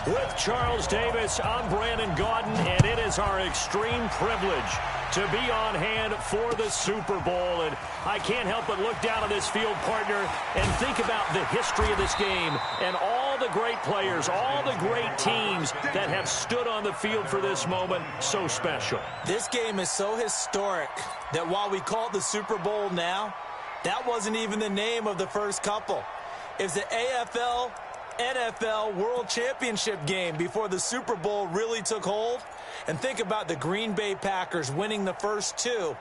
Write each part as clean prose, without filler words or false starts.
With Charles Davis, I'm Brandon Gaudin, and it is our extreme privilege to be on hand for the Super Bowl. And I can't help but look down at this field, partner, and think about the history of this game and all the great players, all the great teams that have stood on the field for this moment. So special. This game is so historic that while we call it the Super Bowl now, that wasn't even the name of the first couple. It's the AFL NFL World Championship game before the Super Bowl really took hold. And think about the Green Bay Packers winning the first two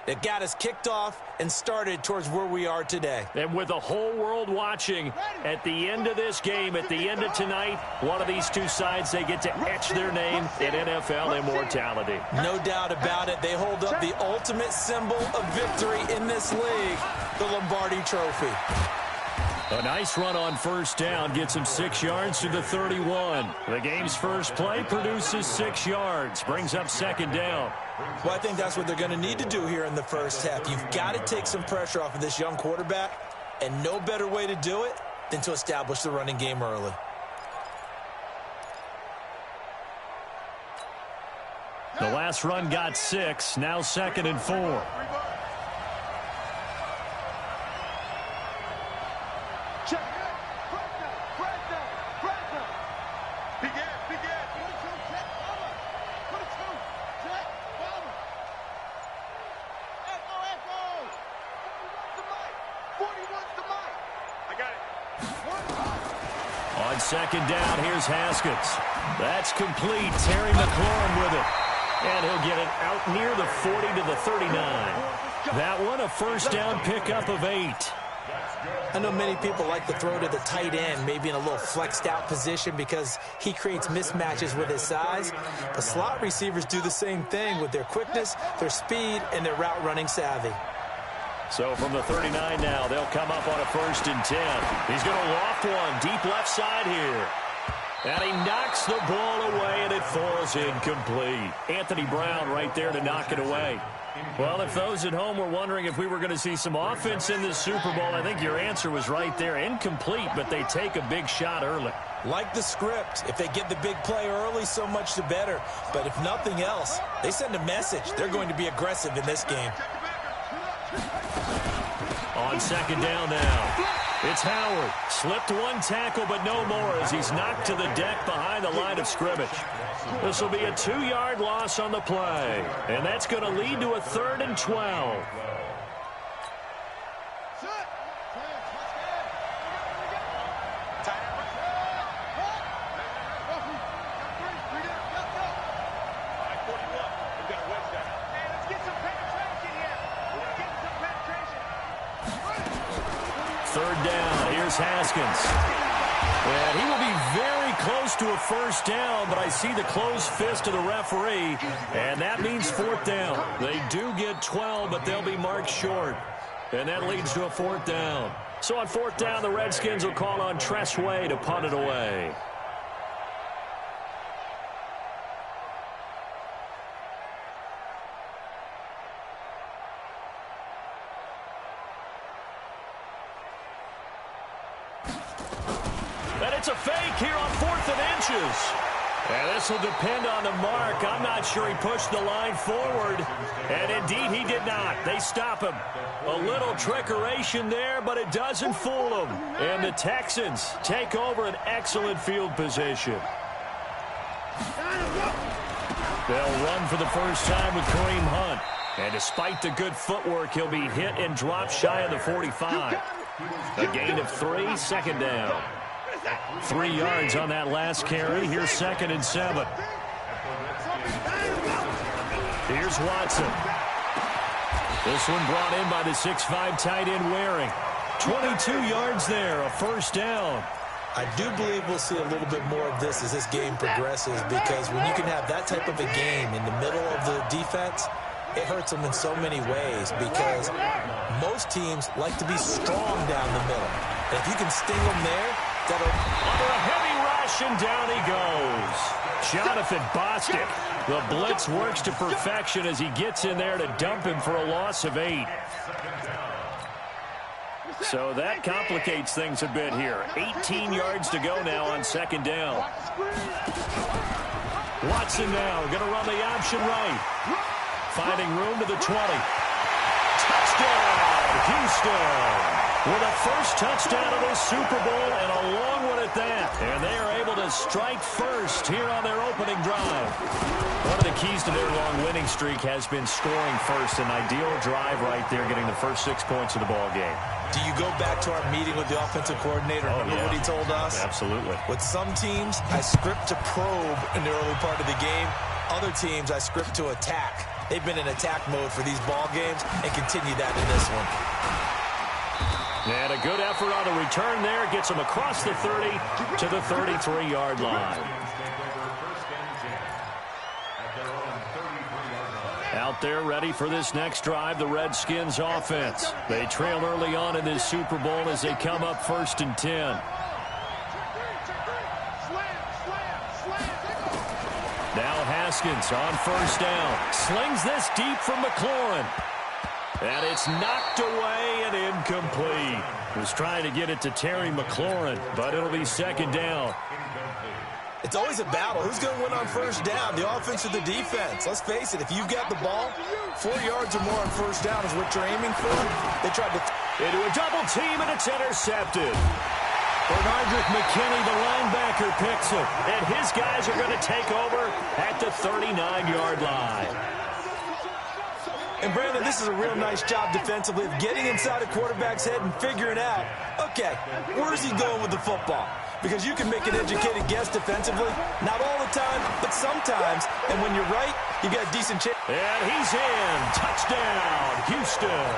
that got us kicked off and started towards where we are today. And with the whole world watching, at the end of this game, at the end of tonight, one of these two sides, they get to etch their name in NFL immortality. No doubt about it. They hold up the ultimate symbol of victory in this league, the Lombardi Trophy. A nice run on first down gets him 6 yards to the 31. The game's first play produces 6 yards, brings up second down. Well, I think that's what they're going to need to do here in the first half. You've got to take some pressure off of this young quarterback, and no better way to do it than to establish the running game early. The last run got 6, now 2nd and 4. On second down, here's Haskins. That's complete. Terry McLaurin with it. And he'll get it out near the 40 to the 39. That one, a first down pickup of 8. I know many people like to throw to the tight end, maybe in a little flexed out position because he creates mismatches with his size. The slot receivers do the same thing with their quickness, their speed, and their route running savvy. So from the 39 now, they'll come up on a 1st and 10. He's going to loft one deep left side here. And he knocks the ball away, and it falls incomplete. Anthony Brown right there to knock it away. Well, if those at home were wondering if we were going to see some offense in the Super Bowl, I think your answer was right there. Incomplete, but they take a big shot early. Like the script, if they get the big play early, so much the better. But if nothing else, they send a message. They're going to be aggressive in this game. On second down now, it's Howard. Slipped one tackle, but no more as he's knocked to the deck behind the line of scrimmage. This will be a 2-yard loss on the play, and that's going to lead to a 3rd and 12. Third down, here's Haskins. And he will be very close to a first down, but I see the closed fist of the referee, and that means 4th down. They do get 12, but they'll be marked short, and that leads to a 4th down. So on 4th down, the Redskins will call on Tress Way to punt it away. And it's a fake here on 4th and inches. And this will depend on the mark. I'm not sure he pushed the line forward. And indeed, he did not. They stop him. A little trickeration there, but it doesn't fool them. And the Texans take over an excellent field position. They'll run for the first time with Kareem Hunt. And despite the good footwork, he'll be hit and dropped shy of the 45. A gain of 3, 2nd down. 3 yards on that last carry. Here's 2nd and 7. Here's Watson. This one brought in by the 6'5" tight end Waring. 22 yards there, a first down. I do believe we'll see a little bit more of this as this game progresses, because when you can have that type of a game in the middle of the defense, it hurts them in so many ways, because most teams like to be strong down the middle. And if you can sting them there, that'll... Under a heavy rush, and down he goes. Jonathan Bostic. The blitz works to perfection as he gets in there to dump him for a loss of 8. So that complicates things a bit here. 18 yards to go now on second down. Watson now going to run the option right. Finding room to the 20. Touchdown, Houston. With a first touchdown of this Super Bowl and a long one at that. And they are able to strike first here on their opening drive. One of the keys to their long winning streak has been scoring first. An ideal drive right there, getting the first 6 points of the ball game. Do you go back to our meeting with the offensive coordinator? Remember what he told us? Absolutely. With some teams, I script to probe in the early part of the game. Other teams, I script to attack. They've been in attack mode for these ball games and continue that in this one. And a good effort on the return there. Gets them across the 30 to the 33-yard line. Out there ready for this next drive, the Redskins offense. They trail early on in this Super Bowl as they come up 1st and 10. Now Haskins on 1st down. Slings this deep from McLaurin. And it's knocked away and incomplete. Was trying to get it to Terry McLaurin, but it'll be 2nd down. It's always a battle. Who's going to win on 1st down, the offense or the defense? Let's face it, if you've got the ball, 4 yards or more on 1st down is what you're aiming for. They tried to... Into a double team, and it's intercepted. Bernardrick McKinney, the linebacker, picks it. And his guys are going to take over at the 39-yard line. And, Brandon, this is a real nice job defensively of getting inside a quarterback's head and figuring out, okay, where's he going with the football? Because you can make an educated guess defensively. Not all the time, but sometimes. And when you're right, you got a decent chance. And he's in. Touchdown, Houston.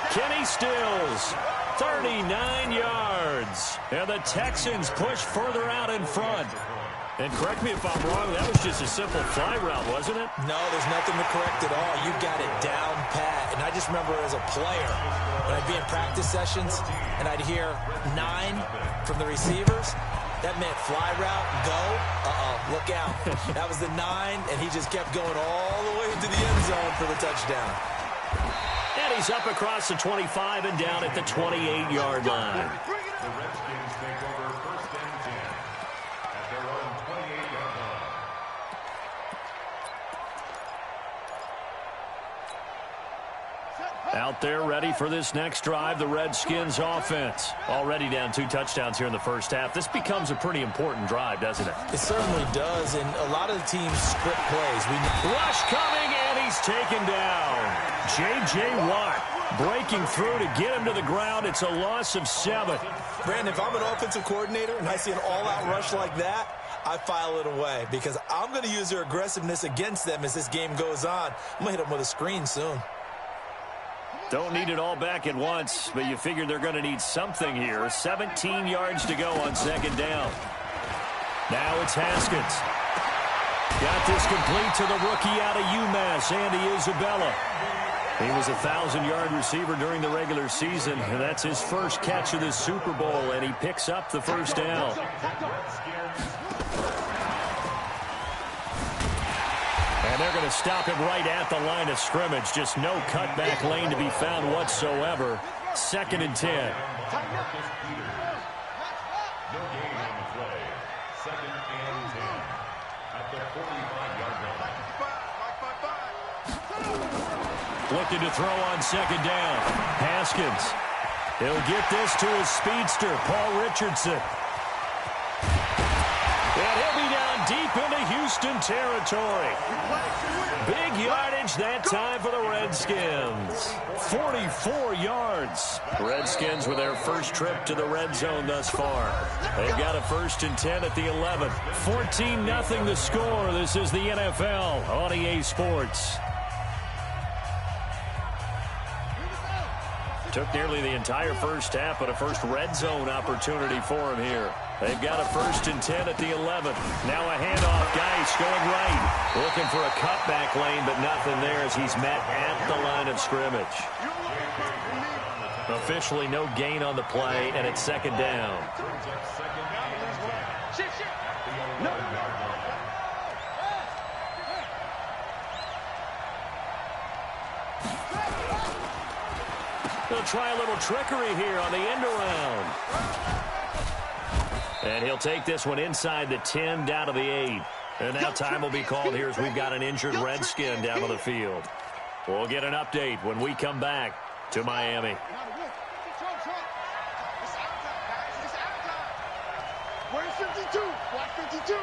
Kenny Stills, 39 yards. And the Texans push further out in front. And correct me if I'm wrong, that was just a simple fly route, wasn't it? No, there's nothing to correct at all. You got it down pat. And I just remember as a player, when I'd be in practice sessions, and I'd hear 9 from the receivers, that meant fly route, go, look out. That was the 9, and he just kept going all the way to the end zone for the touchdown. And he's up across the 25 and down at the 28-yard line. The Redskins take over 1st and 10 at their own 28-yard line. Out there ready for this next drive, the Redskins offense. Already down 2 touchdowns here in the first half. This becomes a pretty important drive, doesn't it? It certainly does, and a lot of the teams script plays. Rush coming, and he's taken down. J.J. Watt breaking through to get him to the ground. It's a loss of 7. Brandon, if I'm an offensive coordinator and I see an all-out rush like that, I file it away because I'm going to use their aggressiveness against them as this game goes on. I'm going to hit them with a screen soon. Don't need it all back at once, but you figure they're going to need something here. 17 yards to go on 2nd down. Now it's Haskins. Got this complete to the rookie out of UMass, Andy Isabella. He was a 1,000-yard receiver during the regular season, and that's his first catch of this Super Bowl, and he picks up the 1st down. And they're going to stop him right at the line of scrimmage. Just no cutback lane to be found whatsoever. 2nd and 10. No gain on the play. 2nd and 10 at the 45-yard line. Looking to throw on 2nd down. Haskins. He'll get this to his speedster, Paul Richardson. And he'll be down deep into Houston territory. Big yardage that time for the Redskins. 44 yards. Redskins with their first trip to the red zone thus far. They've got a 1st and 10 at the 11. 14-0 the score. This is the NFL on EA Sports. Took nearly the entire first half, but a first red zone opportunity for him here. They've got a 1st and 10 at the 11. Now a handoff. Geis going right. Looking for a cutback lane, but nothing there as he's met at the line of scrimmage. Officially no gain on the play, and it's 2nd down. He'll try a little trickery here on the end around. And he'll take this one inside the 10 down to the 8. And now time will be called here as we've got an injured Redskin down on the field. We'll get an update when we come back to Miami. Where's 52? Watch 52.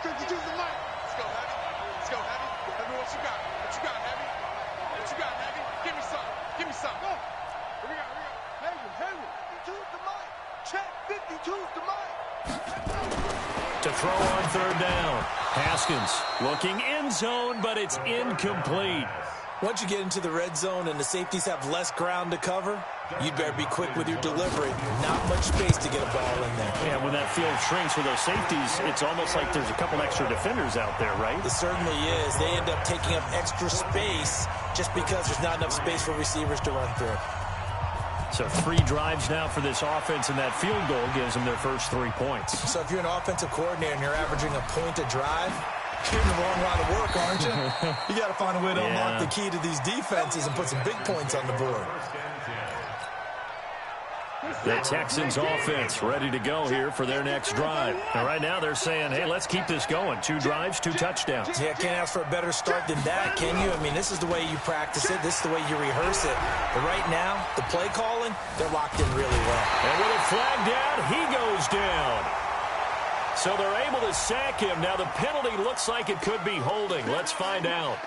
52's the mic. Let's go, Heavy. Let's go, Heavy. Heavy, what you got? What you got, Heavy? What you got, Heavy? Give me some. Give me some. Go. Here we go. Heavy. 52's the mic. Check. 52's the mic. To throw on third down. Haskins looking end zone, but it's incomplete. Once you get into the red zone and the safeties have less ground to cover, you'd better be quick with your delivery. Not much space to get a ball in there. Yeah, when that field shrinks with those safeties, it's almost like there's a couple extra defenders out there, right? It certainly is. They end up taking up extra space just because there's not enough space for receivers to run through. So 3 drives now for this offense, and that field goal gives them their first 3 points. So if you're an offensive coordinator and you're averaging a point a drive, you're in the wrong line of work, aren't you? You got to find a way to unlock the key to these defenses and put some big points on the board. The Texans offense ready to go here for their next drive. And right now they're saying, hey, let's keep this going. 2 drives, 2 touchdowns. Yeah, can't ask for a better start than that, can you? I mean, this is the way you practice it. This is the way you rehearse it. But right now, the play calling, they're locked in really well. And with a flag down, he goes down. So they're able to sack him. Now the penalty looks like it could be holding. Let's find out.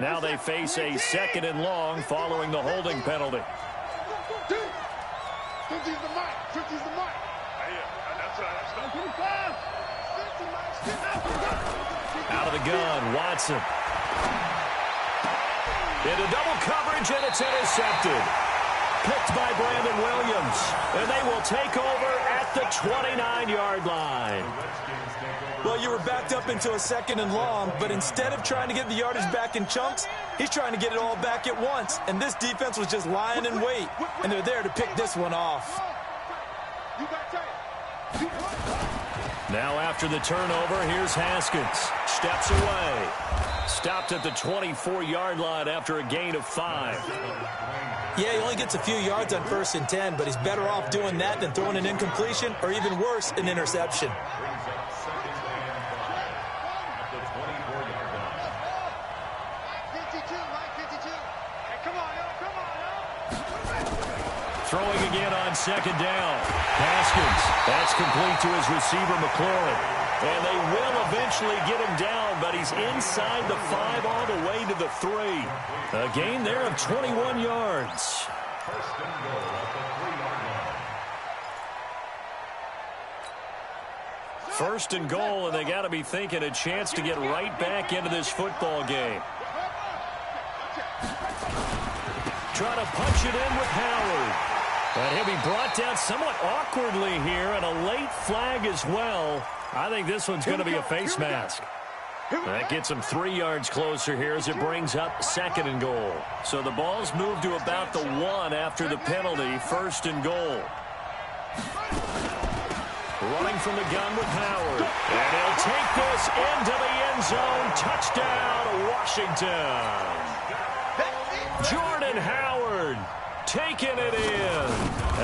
Now they face a 2nd and long following the holding penalty. 50's the mic. 50's the mic. Out of the gun, Watson. Into double coverage, and it's intercepted. Picked by Brandon Williams. And they will take over at the 29-yard line. Well, you were backed up into a 2nd and long, but instead of trying to get the yardage back in chunks, he's trying to get it all back at once. And this defense was just lying in wait, and they're there to pick this one off. Now after the turnover, here's Haskins. Steps away. Stopped at the 24-yard line after a gain of 5. Yeah, he only gets a few yards on 1st and 10, but he's better off doing that than throwing an incompletion or even worse, an interception. Throwing again on 2nd down. Haskins. That's complete to his receiver, McLaurin. And they will eventually get him down, but he's inside the 5 all the way to the 3. A gain there of 21 yards. First and goal, and they got to be thinking a chance to get right back into this football game. Trying to punch it in with Howard. And he'll be brought down somewhat awkwardly here, and a late flag as well. I think this one's going to be a face mask. That gets him 3 yards closer here as it brings up 2nd and goal. So the ball's moved to about the 1 after the penalty, 1st and goal. Running from the gun with Howard. And he'll take this into the end zone. Touchdown, Washington. Jordan Howard taking it in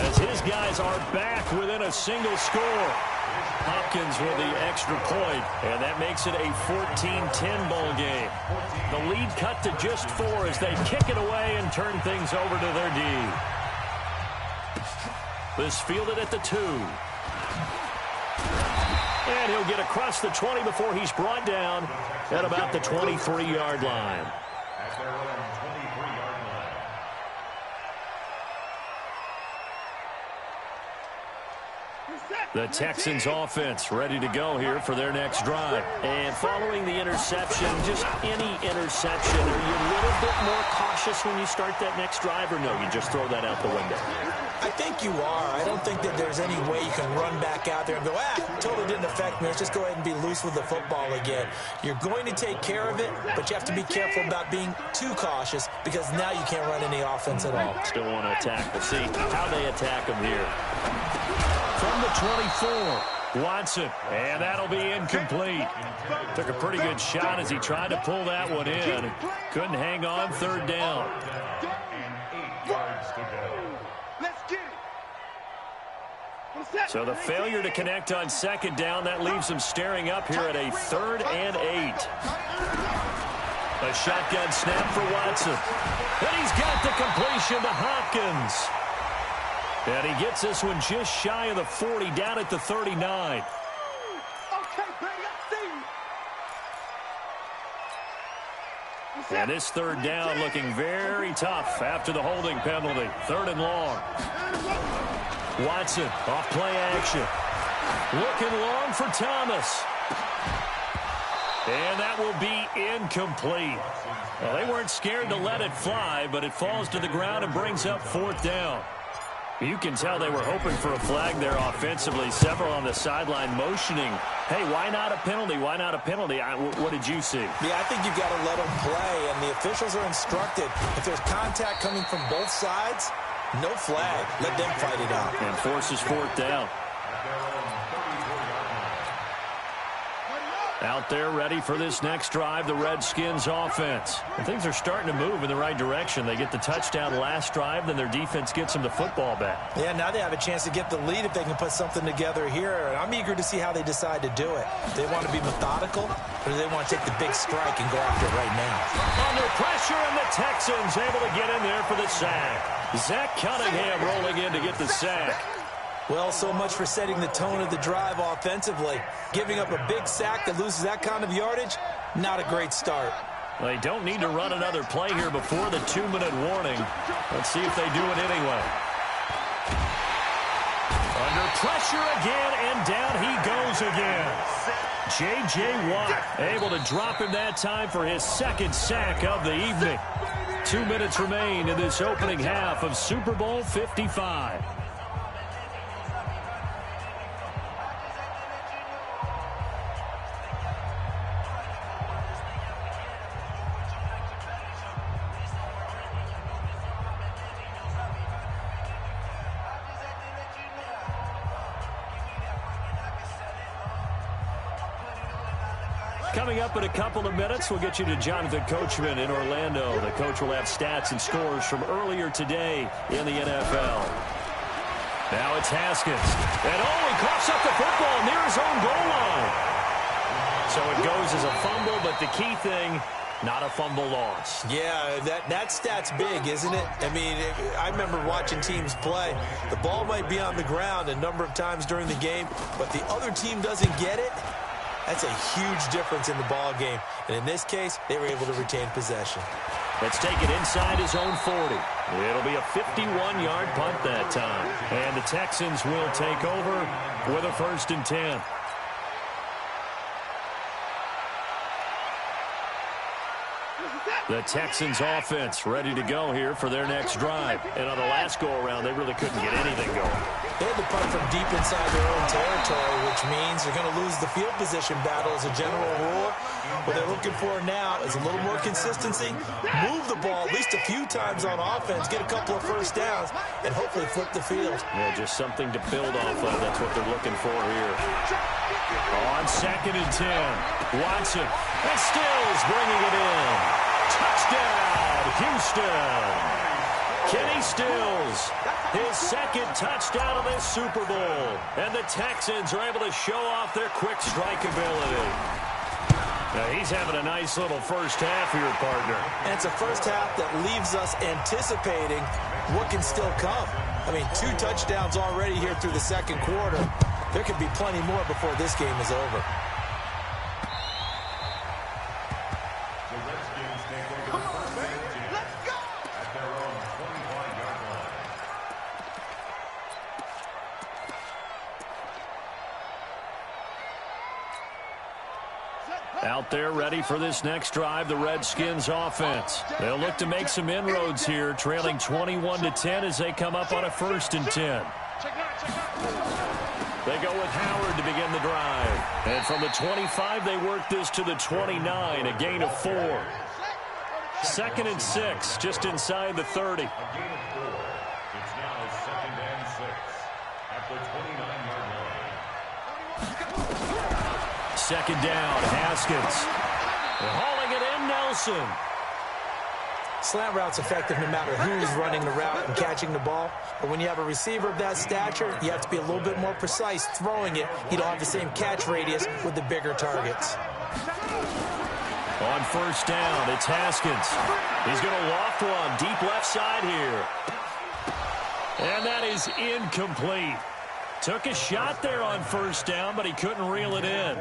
as his guys are back within a single score. Hopkins with the extra point, and that makes it a 14-10 ball game. The lead cut to just 4 as they kick it away and turn things over to their D. This fielded at the 2. And he'll get across the 20 before he's brought down at about the 23-yard line. The Texans offense ready to go here for their next drive. And following the interception, just any interception, are you a little bit more cautious when you start that next drive, or no, you just throw that out the window? I think you are. I don't think that there's any way you can run back out there and go, totally didn't affect me. Let's just go ahead and be loose with the football again. You're going to take care of it, but you have to be careful about being too cautious because now you can't run any offense at all. Still want to attack. We'll see how they attack them here. From the 24, Watson, and that'll be incomplete. Took a pretty good shot as he tried to pull that one in. Couldn't hang on, third down. And 8 yards to go. Let's get it. So the failure to connect on second down, that leaves him staring up here at a 3rd and 8. A shotgun snap for Watson. And he's got the completion to Hopkins. And he gets this one just shy of the 40, down at the 39. Okay, baby, I see you. And this third down looking very tough after the holding penalty. 3rd and long. Watson off play action. Looking long for Thomas. And that will be incomplete. Well, they weren't scared to let it fly, but it falls to the ground and brings up 4th down. You can tell they were hoping for a flag there offensively. Several on the sideline motioning, hey, why not a penalty? Why not a penalty? What did you see? Yeah, I think you've got to let them play, and the officials are instructed. If there's contact coming from both sides, no flag. Let them fight it out. And forces 4th down. Out there ready for this next drive, the Redskins offense. And things are starting to move in the right direction. They get the touchdown last drive, then their defense gets them the football back. Yeah, now they have a chance to get the lead if they can put something together here. And I'm eager to see how they decide to do it. Do they want to be methodical, or do they want to take the big strike and go after it right now? Under pressure, and the Texans able to get in there for the sack. Zach Cunningham rolling in to get the sack. Well, so much for setting the tone of the drive offensively. Giving up a big sack that loses that kind of yardage, not a great start. They don't need to run another play here before the 2-minute warning. Let's see if they do it anyway. Under pressure again, and down he goes again. J.J. Watt able to drop him that time for his 2nd sack of the evening. 2 minutes remain in this opening half of Super Bowl 55. Coming up in a couple of minutes, we'll get you to Jonathan Coachman in Orlando. The coach will have stats and scores from earlier today in the NFL. Now it's Haskins. And he coughs up the football near his own goal line. So it goes as a fumble, but the key thing, not a fumble loss. Yeah, that stat's big, isn't it? I mean, I remember watching teams play. The ball might be on the ground a number of times during the game, but the other team doesn't get it. That's a huge difference in the ball game. And in this case, they were able to retain possession. Let's take it inside his own 40. It'll be a 51-yard punt that time. And the Texans will take over with a 1st and 10. The Texans offense ready to go here for their next drive. And on the last go-around, they really couldn't get anything going. They had to punt from deep inside their own territory, which means they're going to lose the field position battle as a general rule. What they're looking for now is a little more consistency, move the ball at least a few times on offense, get a couple of 1st downs, and hopefully flip the field. Yeah, just something to build off of. That's what they're looking for here. On 2nd and 10, Watson, and Stills bringing it in. Touchdown, Houston. Kenny Stills, his 2nd touchdown of this Super Bowl. And the Texans are able to show off their quick strike ability. Now he's having a nice little first half here, partner. And it's a first half that leaves us anticipating what can still come. I mean, 2 touchdowns already here through the 2nd quarter. There could be plenty more before this game is over. Out there ready for this next drive, the Redskins offense. They'll look to make some inroads here, trailing 21-10 as they come up on a 1st and 10. They go with Howard to begin the drive. And from the 25, they work this to the 29, a gain of 4. 2nd and 6, just inside the 30. A gain of 4. It's now 2nd and 6 at the 29-yard line. second down. Haskins. Hauling it in, Nelson. Slant route's effective no matter who's running the route and catching the ball. But when you have a receiver of that stature, you have to be a little bit more precise throwing it. You don't have the same catch radius with the bigger targets. On first down, it's Haskins. He's going to loft one deep left side here. And that is incomplete. Took a shot there on first down, but he couldn't reel it in.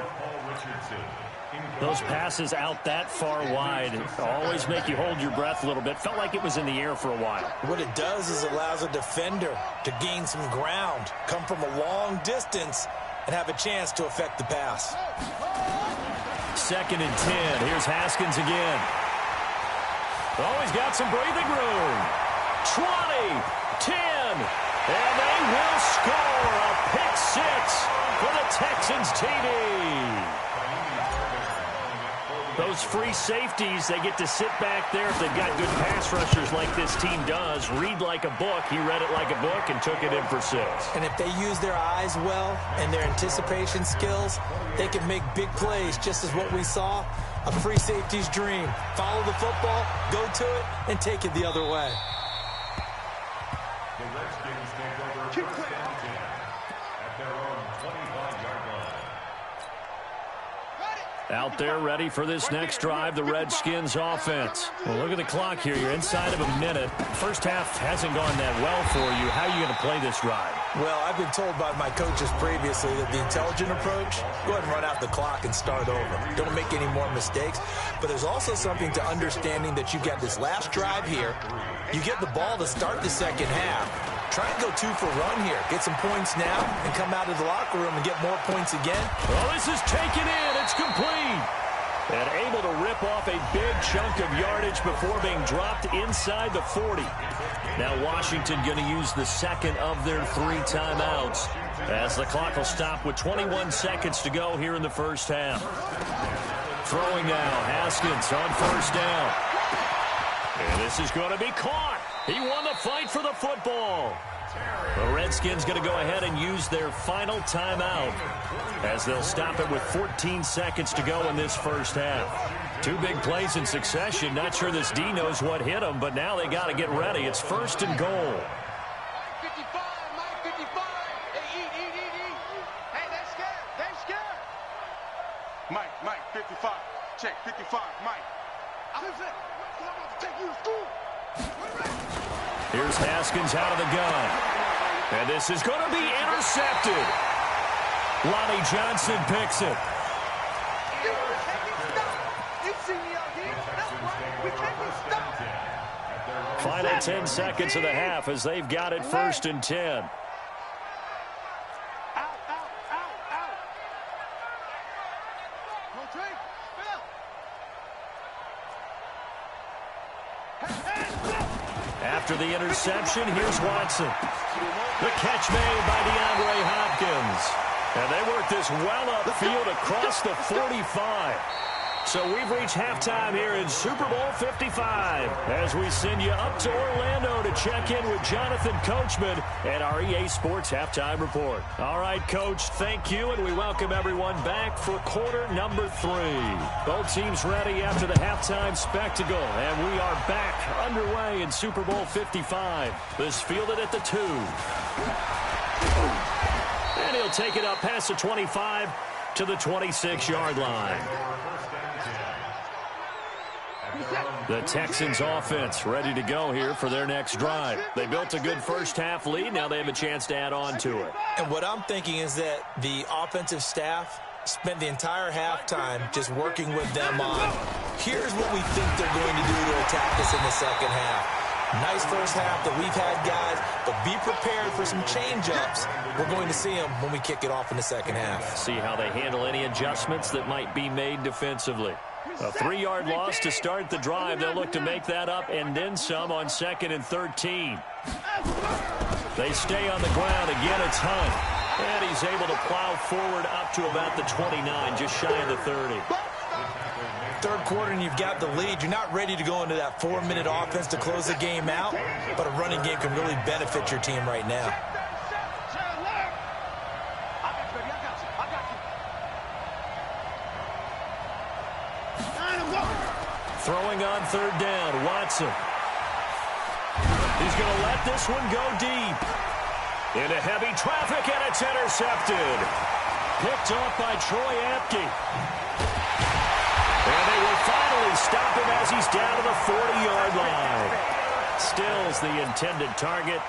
Those passes out that far wide always make you hold your breath a little bit. Felt like it was in the air for a while. What it does is allows a defender to gain some ground, come from a long distance, and have a chance to affect the pass. Second and 10. Here's Haskins again. Oh, he's got some breathing room. 20, 10, and they will score a pick six for the Texans TD. Those free safeties, they get to sit back there if they've got good pass rushers like this team does. Read like a book. He read it like a book and took it in for 6. And if they use their eyes well and their anticipation skills, they can make big plays, just as what we saw. A free safety's dream. Follow the football, go to it, and take it the other way. The Redskins take over first and 10 at their own 25-yard line. Out there ready for this next drive, the Redskins offense. Well, look at the clock here. You're inside of a minute. First half hasn't gone that well for you. How are you going to play this drive? Well, I've been told by my coaches previously that the intelligent approach, go ahead and run out the clock and start over. Don't make any more mistakes. But there's also something to understanding that you've got this last drive here. You get the ball to start the second half. Try and go 2 for 1 here. Get some points now and come out of the locker room and get more points again. Well, this is taken in. It's complete. And able to rip off a big chunk of yardage before being dropped inside the 40. Now Washington going to use the second of their 3 timeouts as the clock will stop with 21 seconds to go here in the first half. Throwing now, Haskins on first down. And this is going to be caught. He won the fight for the football. The Redskins going to go ahead and use their final timeout as they'll stop it with 14 seconds to go in this first half. 2 big plays in succession. Not sure this D knows what hit him, but now they got to get ready. It's first and goal. 55, Mike, 55. Hey, eat. Hey, they scared. Mike, 55. Check, 55, Mike. I'm about to take you to school. Here's Haskins out of the gun. And this is going to be intercepted. Lonnie Johnson picks it. You see me out here. That's right. We can't be stopped. Final 10 seconds of the half as they've got it first and 10. After the interception, here's Watson. The catch made by DeAndre Hopkins. And they work this well upfield across the 45. So we've reached halftime here in Super Bowl 55 as we send you up to Orlando to check in with Jonathan Coachman at our EA Sports Halftime Report. All right, Coach, thank you, and we welcome everyone back for quarter number 3. Both teams ready after the halftime spectacle, and we are back underway in Super Bowl 55. This fielded at the 2. And he'll take it up past the 25 to the 26-yard line. The Texans offense ready to go here for their next drive. They built a good first half lead. Now they have a chance to add on to it. And what I'm thinking is that the offensive staff spent the entire halftime just working with them on, here's what we think they're going to do to attack us in the second half. Nice first half that we've had, guys, but be prepared for some change-ups. We're going to see them when we kick it off in the second half. See how they handle any adjustments that might be made defensively. A 3-yard loss to start the drive. They'll look to make that up and then some on 2nd and 13. They stay on the ground. Again, it's Hunt. And he's able to plow forward up to about the 29, just shy of the 30. Third quarter and you've got the lead. You're not ready to go into that 4-minute offense to close the game out, but a running game can really benefit your team right now. Throwing on third down, Watson. He's going to let this one go deep. Into heavy traffic, and it's intercepted. Picked off by Troy Apke. And they will finally stop him as he's down to the 40-yard line. Stills the intended target.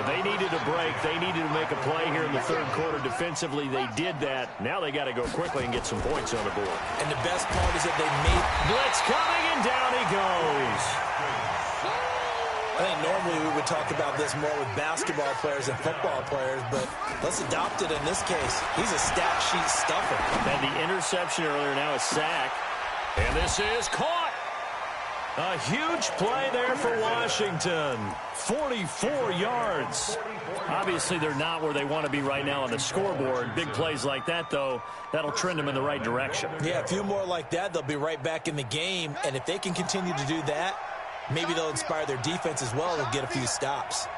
They needed a break. They needed to make a play here in the third quarter. Defensively, they did that. Now they got to go quickly and get some points on the board. And the best part is that they made... Blitz coming, and down he goes. I think normally we would talk about this more with basketball players and football players, but let's adopt it in this case. He's a stat sheet stuffer. Had the interception earlier, now a sack. And this is caught. A huge play there for Washington. 44 yards. Obviously, they're not where they want to be right now on the scoreboard. Big plays like that, though, that'll trend them in the right direction. Yeah, a few more like that, they'll be right back in the game. And if they can continue to do that, maybe they'll inspire their defense as well. They'll get a few stops.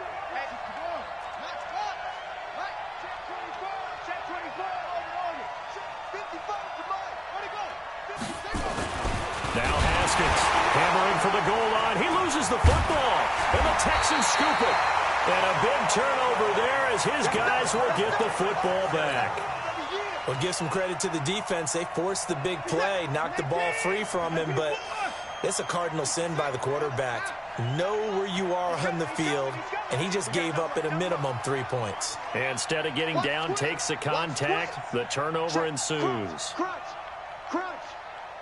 Now Haskins hammering for the goal line. He loses the football, and the Texans scoop it. And a big turnover there as his guys will get the football back. Well, give some credit to the defense. They forced the big play, knocked the ball free from him, but it's a cardinal sin by the quarterback. Know where you are on the field, and he just gave up at a minimum 3 points. And instead of getting down, takes the contact. The turnover ensues. Crunch.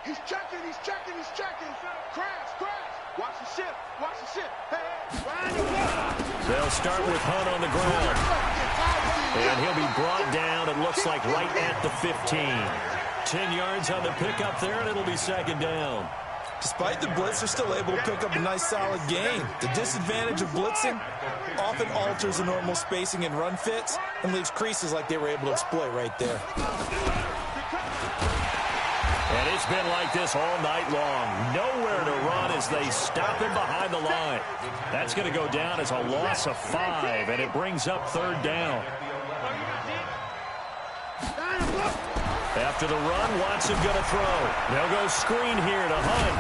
He's checking. Crash. Watch the ship. Hey. They'll start with Hunt on the ground. And he'll be brought down, it looks like, right at the 15. 10 yards on the pickup there, and it'll be second down. Despite the blitz, they're still able to pick up a nice, solid gain. The disadvantage of blitzing often alters the normal spacing and run fits and leaves creases like they were able to exploit right there. And it's been like this all night long. Nowhere to run as they stop him behind the line. That's going to go down as a loss of 5, and it brings up third down. After the run, Watson going to throw. They'll go screen here to Hunt.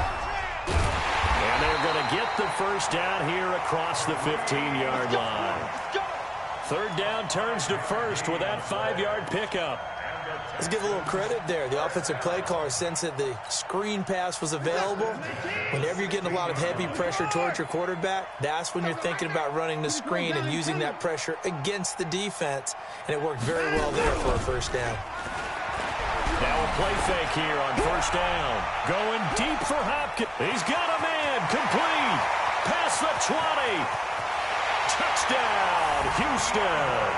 And they're going to get the first down here across the 15-yard line. Third down turns to first with that 5-yard pickup. Let's give a little credit there. The offensive play caller sensed that the screen pass was available. Whenever you're getting a lot of heavy pressure towards your quarterback, that's when you're thinking about running the screen and using that pressure against the defense. And it worked very well there for a first down. Now a play fake here on first down. Going deep for Hopkins. He's got a man. Complete. Past the 20. Touchdown, Houston.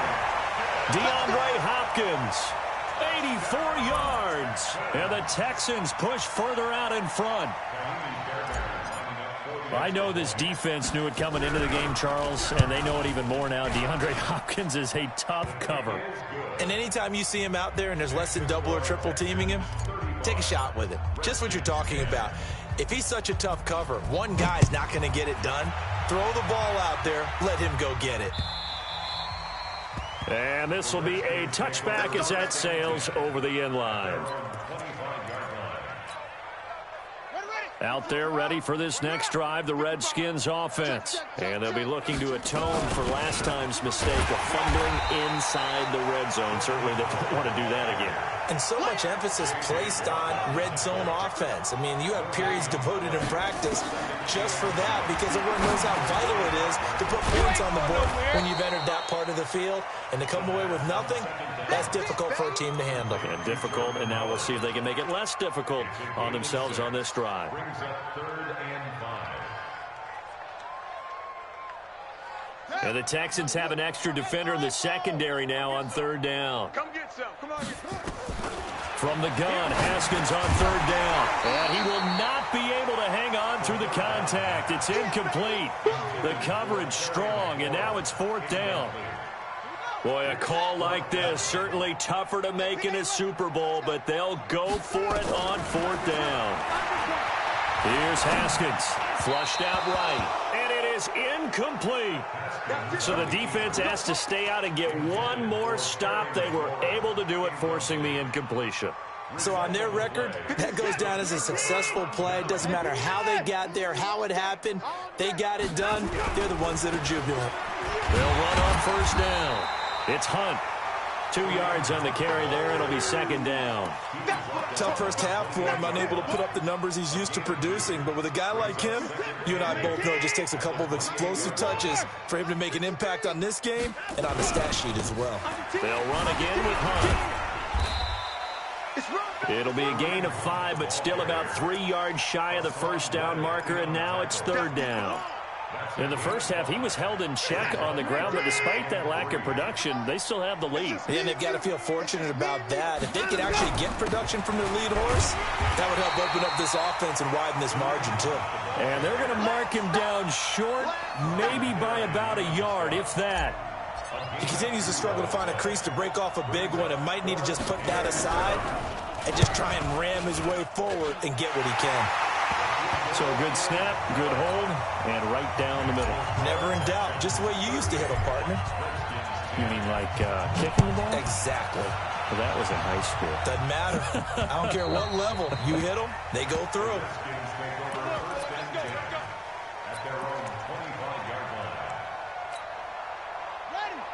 DeAndre Hopkins. 84 yards. And the Texans push further out in front. I know this defense knew it coming into the game, Charles, and they know it even more now. DeAndre Hopkins is a tough cover. And anytime you see him out there and there's less than double or triple teaming him, take a shot with it. Just what you're talking about. If he's such a tough cover, one guy's not going to get it done. Throw the ball out there. Let him go get it. And this will be a touchback as that sails over the end line. Out there ready for this next drive, the Redskins offense. And they'll be looking to atone for last time's mistake of fumbling inside the red zone. Certainly they don't want to do that again. And so much emphasis placed on red zone offense. I mean, you have periods devoted in practice just for that because everyone knows how vital it is to put points on the board when you've entered that part of the field. And to come away with nothing, that's difficult for a team to handle. And difficult, and now we'll see if they can make it less difficult on themselves on this drive. And the Texans have an extra defender in the secondary now on third down. Come get some. Come on. From the gun, Haskins on third down. And he will not be able to hang on through the contact. It's incomplete. The coverage strong, and now it's fourth down. Boy, a call like this, certainly tougher to make in a Super Bowl, but they'll go for it on fourth down. Here's Haskins, flushed out right, and it is incomplete. So the defense has to stay out and get one more stop. They were able to do it, forcing the incompletion. So on their record, that goes down as a successful play. Doesn't matter how they got there, how it happened. They got it done. They're the ones that are jubilant. They'll run on first down. It's Hunt. 2 yards on the carry there. It'll be second down. Tough first half for him, unable to put up the numbers he's used to producing. But with a guy like him, you and I both know it just takes a couple of explosive touches for him to make an impact on this game and on the stat sheet as well. They'll run again with Hunt. It'll be a gain of 5, but still about 3 yards shy of the first down marker, and now it's third down. In the first half, he was held in check on the ground, but despite that lack of production, they still have the lead. And they've got to feel fortunate about that. If they could actually get production from their lead horse, that would help open up this offense and widen this margin, too. And they're going to mark him down short, maybe by about a yard, if that. He continues to struggle to find a crease to break off a big one and might need to just put that aside and just try and ram his way forward and get what he can. So a good snap, good hold, and right down the middle. Never in doubt. Just the way you used to hit him, partner. You mean like kicking the ball? Exactly. Well, that was in high school. Doesn't matter. I don't care what level. You hit them, they go through.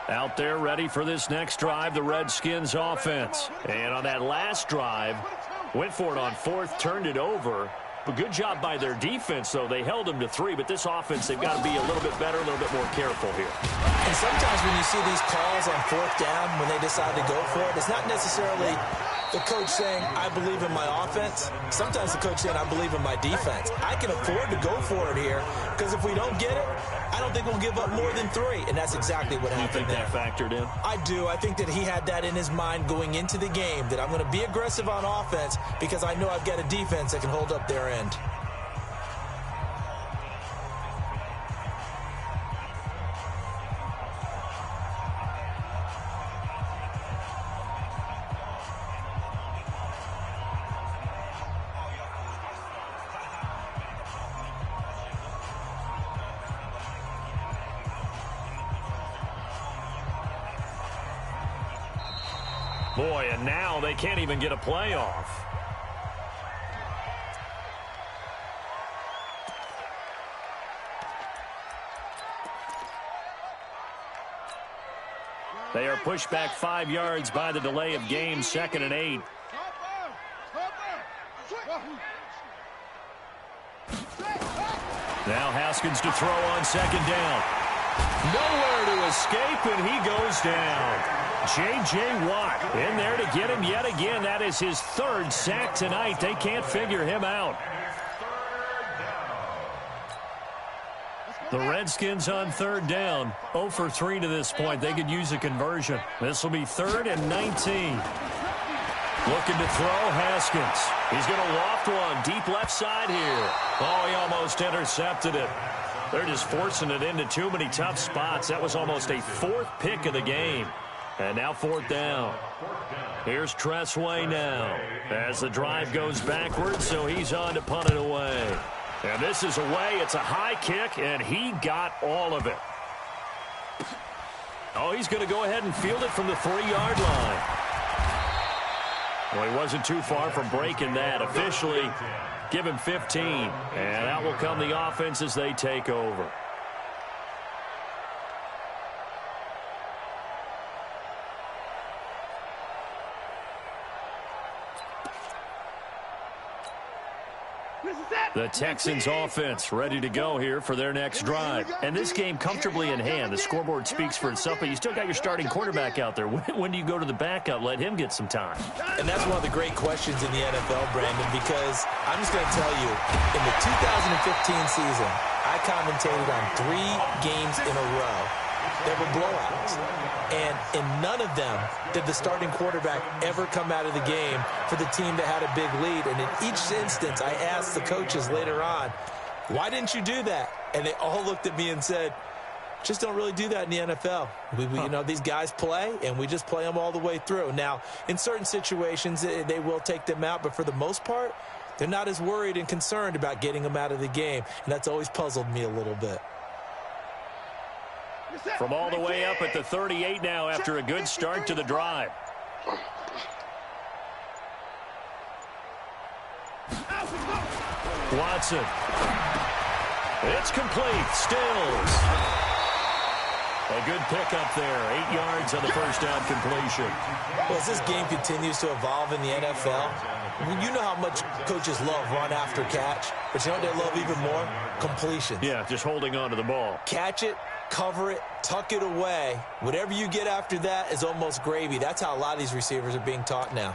Out there ready for this next drive, the Redskins offense. And on that last drive, went for it on fourth, turned it over. But good job by their defense, though. They held them to 3, but this offense, they've got to be a little bit better, a little bit more careful here. And sometimes when you see these calls on fourth down, when they decide to go for it, it's not necessarily the coach saying, I believe in my offense. Sometimes the coach saying, I believe in my defense. I can afford to go for it here, because if we don't get it, I don't think we'll give up more than 3. And that's exactly what happened there. You think that factored in? I do. I think that he had that in his mind going into the game, that I'm going to be aggressive on offense because I know I've got a defense that can hold up their end. Boy, and now they can't even get a playoff. They are pushed back 5 yards by the delay of game, 2nd and 8. Now Haskins to throw on 2nd down. Nowhere to escape, and he goes down. J.J. Watt in there to get him yet again. That is his 3rd sack tonight. They can't figure him out. The Redskins on 3rd down. 0 for 3 to this point. They could use a conversion. This will be 3rd and 19. Looking to throw, Haskins. He's going to loft one deep left side here. Oh, he almost intercepted it. They're just forcing it into too many tough spots. That was almost a 4th pick of the game. And now 4th down. Here's Tressway now as the drive goes backwards, so he's on to punt it away. And this is away. It's a high kick, and he got all of it. Oh, he's going to go ahead and field it from the 3-yard line. Well, he wasn't too far from breaking that. Officially, give him 15. And out will come the offense as they take over. The Texans offense ready to go here for their next drive. And this game comfortably in hand. The scoreboard speaks for itself, but you still got your starting quarterback out there. When do you go to the backup? Let him get some time. And that's one of the great questions in the NFL, Brandon, because I'm just going to tell you, in the 2015 season, I commentated on 3 games in a row. There were blowouts. And in none of them did the starting quarterback ever come out of the game for the team that had a big lead. And in each instance, I asked the coaches later on, why didn't you do that? And they all looked at me and said, just don't really do that in the NFL. You know, these guys play, and we just play them all the way through. Now, in certain situations, they will take them out. But for the most part, they're not as worried and concerned about getting them out of the game. And that's always puzzled me a little bit. From all the way up at the 38 now after a good start to the drive. Watson. It's complete. Stills. A good pickup there. 8 yards on the first down completion. Well, as this game continues to evolve in the NFL, you know how much coaches love run after catch, but you know what they love even more? Completion. Yeah, just holding on to the ball. Catch it, cover it, tuck it away. Whatever you get after that is almost gravy. That's how a lot of these receivers are being taught now.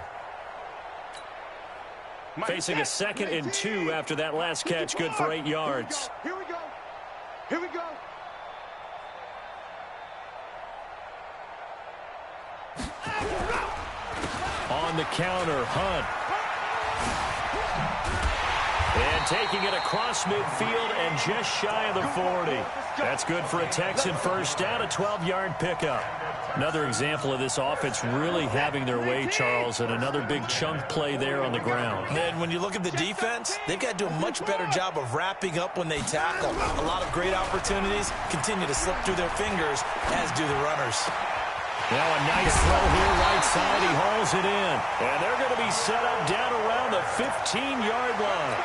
Facing a 2nd and 2 after that last catch, good for 8 yards. Here we go. Here we go. On the counter, Hunt. And taking it across midfield and just shy of the 40. That's good for a Texan first down, a 12-yard pickup. Another example of this offense really having their way, Charles, and another big chunk play there on the ground. And when you look at the defense, they've got to do a much better job of wrapping up when they tackle. A lot of great opportunities continue to slip through their fingers, as do the runners. Now a nice throw here, right side. He hauls it in. And they're going to be set up down around the 15-yard line.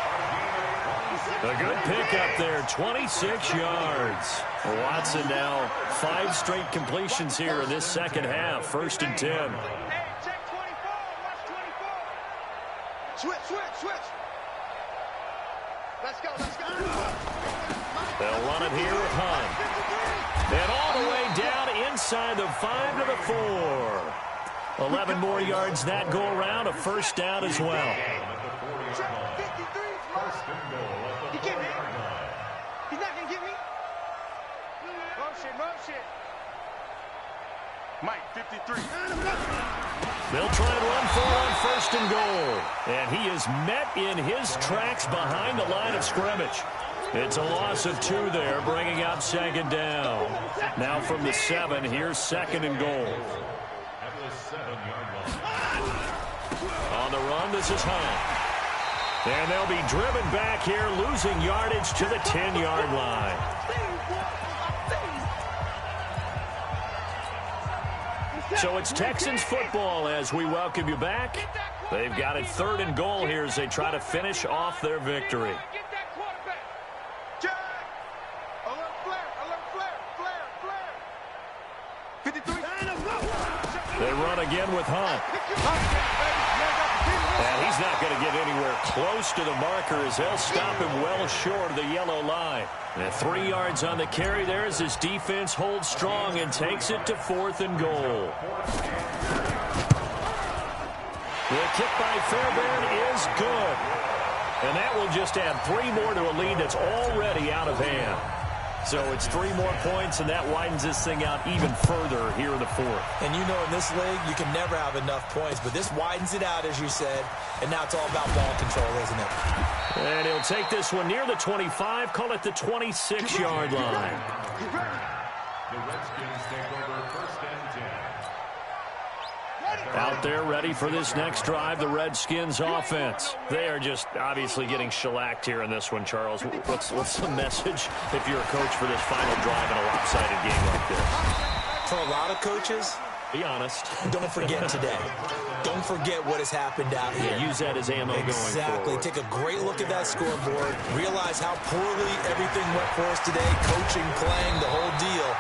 A good pickup there, 26 yards. Watson now 5 straight completions here in this second half, 1st and 10. Hey, check 24. Watch 24. Switch. Let's go. They'll run it here with Hunt. And all the way down inside the 5 to the 4. 11 more yards that go around, a first down as well. He can't hit. He's not going to get me. Motion. Mike, 53. They'll try and run for it on 1st and goal. And he is met in his tracks behind the line of scrimmage. It's a loss of 2 there, bringing up 2nd down. Now from the 7, here's 2nd and goal. On the run, this is Hunt. And they'll be driven back here, losing yardage to the 10-yard line. So it's Texans football as we welcome you back. They've got it 3rd and goal here as they try to finish off their victory. Get that quarterback. Jack. Alert flare. 53. They run again with Hunt. And he's not going to get anywhere close to the marker as they'll stop him well short of the yellow line. And 3 yards on the carry there as his defense holds strong and takes it to 4th and goal. The kick by Fairbairn is good. And that will just add 3 more to a lead that's already out of hand. So it's 3 more points, and that widens this thing out even further here in the 4th. And you know in this league, you can never have enough points, but this widens it out, as you said, and now it's all about ball control, isn't it? And he'll take this one near the 25, call it the 26-yard line. The Redskins take over 1st and 10. Out there ready for this next drive, the Redskins offense. They are just obviously getting shellacked here in this one, Charles. What's the message if you're a coach for this final drive in a lopsided game like this? For a lot of coaches, be honest. Don't forget today. Don't forget what has happened out here. Yeah, use that as ammo going forward. Exactly. Take a great look at that scoreboard. Realize how poorly everything went for us today. Coaching, playing, the whole deal.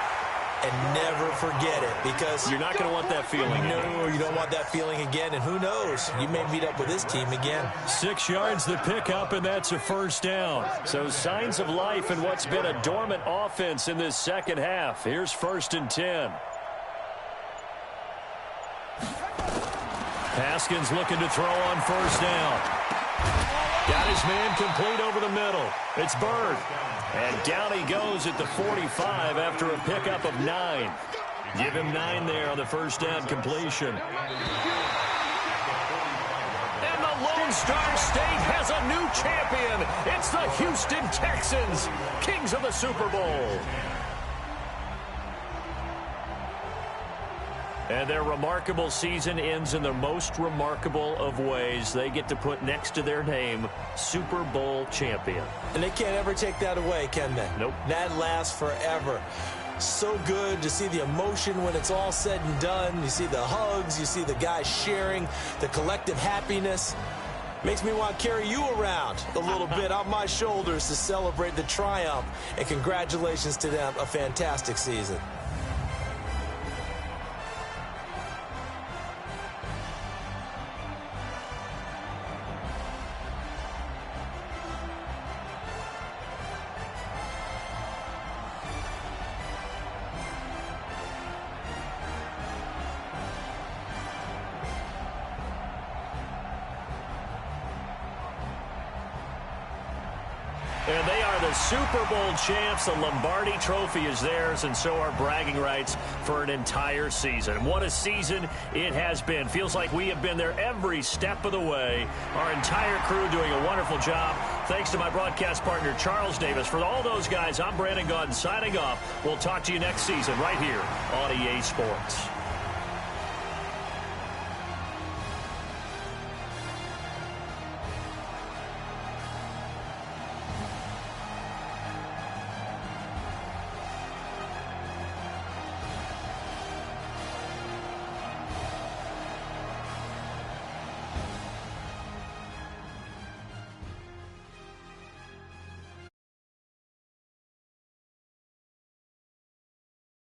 And never forget it, because you're not going to want that feeling. No, you don't want that feeling again. And who knows? You may meet up with this team again. 6 yards the pickup, and that's a first down. So signs of life in what's been a dormant offense in this second half. Here's 1st and 10. Haskins looking to throw on 1st down. Got his man complete over the middle. It's Bird. And down he goes at the 45 after a pickup of 9. Give him 9 there on the 1st down completion. And the Lone Star State has a new champion. It's the Houston Texans, kings of the Super Bowl. And their remarkable season ends in the most remarkable of ways. They get to put next to their name, Super Bowl champion. And they can't ever take that away, can they? Nope. That lasts forever. So good to see the emotion when it's all said and done. You see the hugs. You see the guys sharing, the collective happiness. Makes me want to carry you around a little bit on my shoulders to celebrate the triumph. And congratulations to them. A fantastic season. And they are the Super Bowl champs. The Lombardi Trophy is theirs, and so are bragging rights for an entire season. What a season it has been. Feels like we have been there every step of the way. Our entire crew doing a wonderful job. Thanks to my broadcast partner, Charles Davis. For all those guys, I'm Brandon Gaudin signing off. We'll talk to you next season right here on EA Sports.